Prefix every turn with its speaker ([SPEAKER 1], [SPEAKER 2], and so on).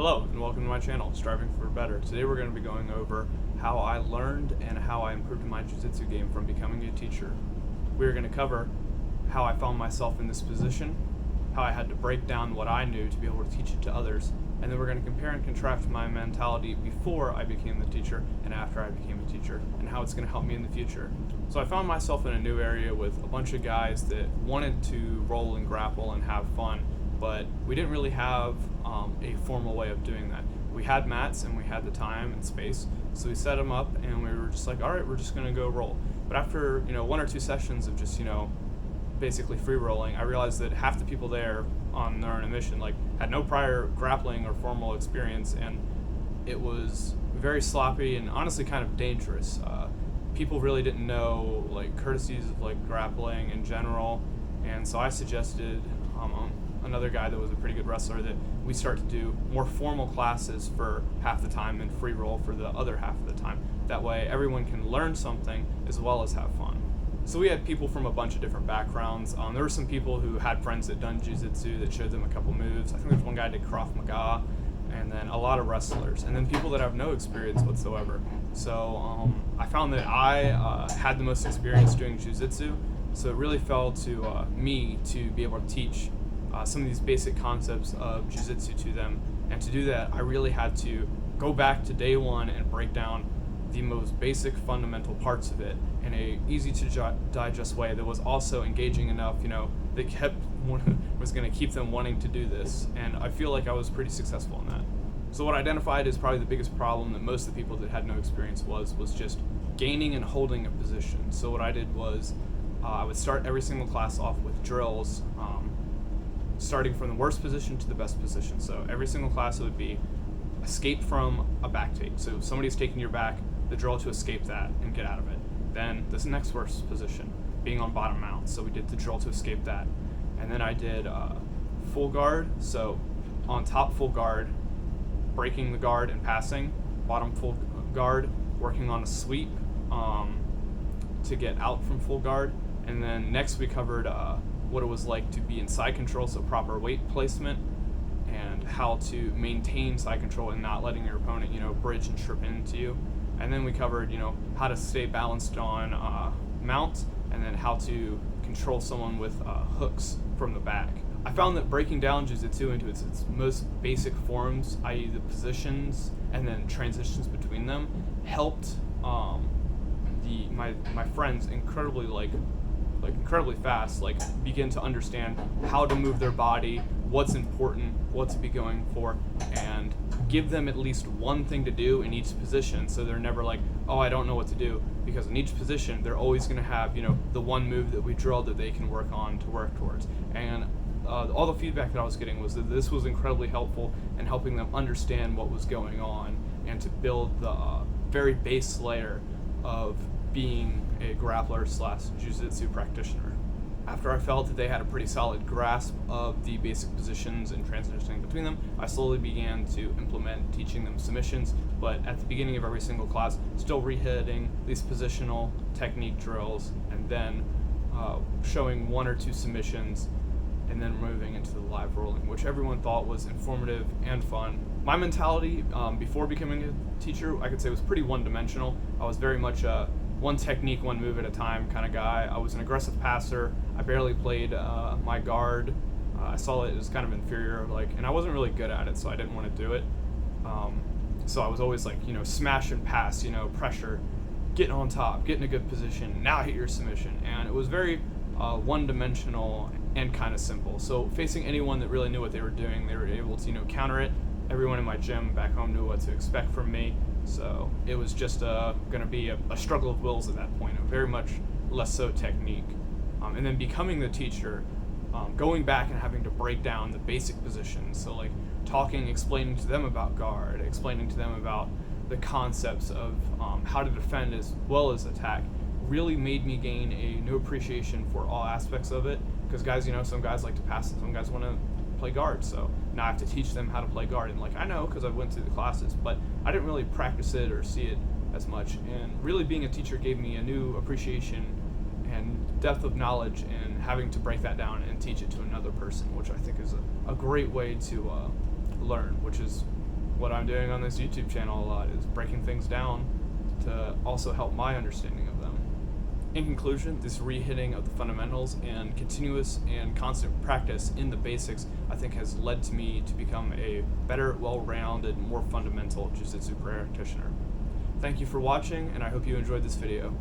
[SPEAKER 1] Hello and welcome to my channel, Striving for Better. Today we're going to be going over how I learned and how I improved my jiu-jitsu game from becoming a teacher. We're going to cover how I found myself in this position, how I had to break down what I knew to be able to teach it to others, and then we're going to compare and contrast my mentality before I became the teacher and after I became a teacher, and how it's going to help me in the future. So I found myself in a new area with a bunch of guys that wanted to roll and grapple and have fun, but we didn't really have a formal way of doing that. We had mats and we had the time and space, so we set them up and we were just like, all right, we're just gonna go roll. But after one or two sessions of just basically free rolling, I realized that half the people there on their own mission had no prior grappling or formal experience, and it was very sloppy and honestly kind of dangerous. People really didn't know courtesies of grappling in general, and so I suggested another guy that was a pretty good wrestler that we start to do more formal classes for half the time and free roll for the other half of the time. That way everyone can learn something as well as have fun. So we had people from a bunch of different backgrounds. There were some people who had friends that done jiu-jitsu that showed them a couple moves. I think there's one guy that did Krav Maga, and then a lot of wrestlers, and then people that have no experience whatsoever. So I found that I had the most experience doing jiu-jitsu, so it really fell to me to be able to teach some of these basic concepts of jiu-jitsu to them. And to do that, I really had to go back to day one and break down the most basic fundamental parts of it in a easy to digest way that was also engaging enough, that was going to keep them wanting to do this. And I feel like I was pretty successful in that. So what I identified is probably the biggest problem that most of the people that had no experience was just gaining and holding a position. So what I did was I would start every single class off with drills, starting from the worst position to the best position. So every single class it would be escape from a back take. So if somebody's taking your back, the drill to escape that and get out of it. Then this next worst position, being on bottom mount. So we did the drill to escape that. And then I did full guard. So on top full guard, breaking the guard and passing. Bottom full guard, working on a sweep to get out from full guard. And then next we covered what it was like to be in side control, so proper weight placement, and how to maintain side control and not letting your opponent, bridge and trip into you. And then we covered, how to stay balanced on mount, and then how to control someone with hooks from the back. I found that breaking down jiu-jitsu into its most basic forms, i.e. the positions and then transitions between them, helped my friends incredibly fast begin to understand how to move their body, what's important, what to be going for, and give them at least one thing to do in each position, so they're never like, oh, I don't know what to do, because in each position they're always going to have the one move that we drilled that they can work on to work towards. And all the feedback that I was getting was that this was incredibly helpful in helping them understand what was going on and to build the very base layer of being a grappler / jiu-jitsu practitioner. After I felt that they had a pretty solid grasp of the basic positions and transitioning between them, I slowly began to implement teaching them submissions, but at the beginning of every single class, still re-hitting these positional technique drills, and then showing one or two submissions, and then moving into the live rolling, which everyone thought was informative and fun. My mentality before becoming a teacher, I could say, was pretty one-dimensional. I was very much a one technique, one move at a time kind of guy. I was an aggressive passer. I barely played my guard. I saw it as kind of inferior, and I wasn't really good at it, so I didn't want to do it. So I was always smash and pass, pressure, getting on top, get in a good position, now hit your submission. And it was very one-dimensional and kind of simple. So facing anyone that really knew what they were doing, they were able to counter it. Everyone in my gym back home knew what to expect from me. So it was just going to be a struggle of wills at that point, very much less so technique. And then becoming the teacher, going back and having to break down the basic positions. So explaining to them about guard, explaining to them about the concepts of how to defend as well as attack, really made me gain a new appreciation for all aspects of it. Because guys, some guys like to pass, some guys want to play guard, so now I have to teach them how to play guard. And I know because I went through the classes, but I didn't really practice it or see it as much. And really being a teacher gave me a new appreciation and depth of knowledge in having to break that down and teach it to another person, which I think is a great way to learn, which is what I'm doing on this YouTube channel a lot, is breaking things down to also help my understanding of them. In conclusion, this re-hitting of the fundamentals and continuous and constant practice in the basics, I think, has led to me to become a better, well-rounded, more fundamental jiu-jitsu practitioner. Thank you for watching, and I hope you enjoyed this video.